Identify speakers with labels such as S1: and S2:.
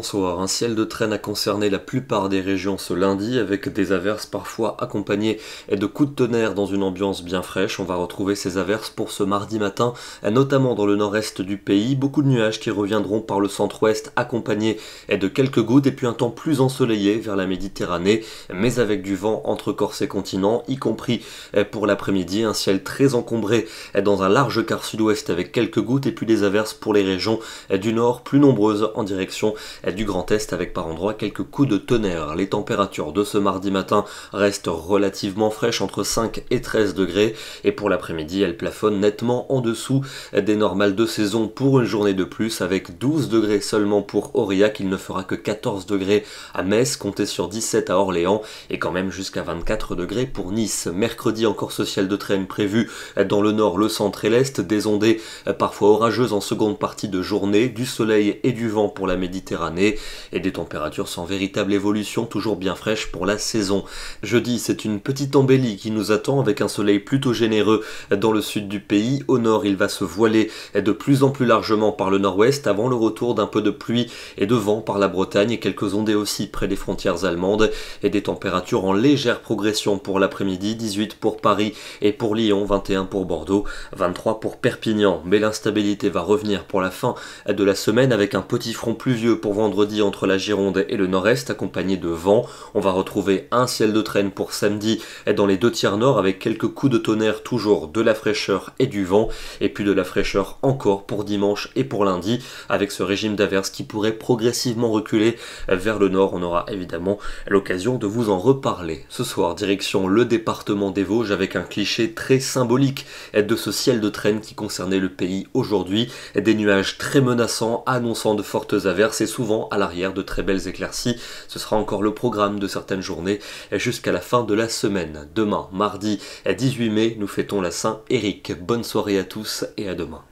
S1: bonsoir. Un ciel de traîne a concerné la plupart des régions ce lundi, avec des averses parfois accompagnées de coups de tonnerre dans une ambiance bien fraîche. On va retrouver ces averses pour ce mardi matin, notamment dans le nord-est du pays. Beaucoup de nuages qui reviendront par le centre-ouest, accompagnés de quelques gouttes, et puis un temps plus ensoleillé vers la Méditerranée, mais avec du vent entre Corse et continent, y compris pour l'après-midi. Un ciel très encombré dans un large quart sud-ouest avec quelques gouttes, et puis des averses pour les régions du nord, plus nombreuses en direction du Grand Est, avec par endroits quelques coups de tonnerre. Les températures de ce mardi matin restent relativement fraîches, entre 5 et 13 degrés, et pour l'après-midi, elles plafonnent nettement en dessous des normales de saison pour une journée de plus, avec 12 degrés seulement pour Aurillac. Il ne fera que 14 degrés à Metz, comptez sur 17 à Orléans, et quand même jusqu'à 24 degrés pour Nice. Mercredi, encore ce ciel de traîne prévu dans le nord, le centre et l'est, des ondées parfois orageuses en seconde partie de journée, du soleil et du vent pour la Méditerranée, et des températures sans véritable évolution, toujours bien fraîches pour la saison. Jeudi, c'est une petite embellie qui nous attend, avec un soleil plutôt généreux dans le sud du pays. Au nord, il va se voiler de plus en plus largement par le nord-ouest, avant le retour d'un peu de pluie et de vent par la Bretagne, et quelques ondées aussi près des frontières allemandes, et des températures en légère progression pour l'après-midi, 18 pour Paris et pour Lyon, 21 pour Bordeaux, 23 pour Perpignan. Mais l'instabilité va revenir pour la fin de la semaine, avec un petit front pluvieux pour vendredi entre la Gironde et le nord-est, accompagné de vent. On va retrouver un ciel de traîne pour samedi dans les deux tiers nord, avec quelques coups de tonnerre, toujours de la fraîcheur et du vent, et puis de la fraîcheur encore pour dimanche et pour lundi, avec ce régime d'averses qui pourrait progressivement reculer vers le nord. On aura évidemment l'occasion de vous en reparler. Ce soir, direction le département des Vosges, avec un cliché très symbolique de ce ciel de traîne qui concernait le pays aujourd'hui. Des nuages très menaçants, annonçant de fortes averses, et souvent à l'arrière de très belles éclaircies. Ce sera encore le programme de certaines journées jusqu'à la fin de la semaine. Demain, mardi 18 mai, nous fêtons la Saint-Éric. Bonne soirée à tous et à demain.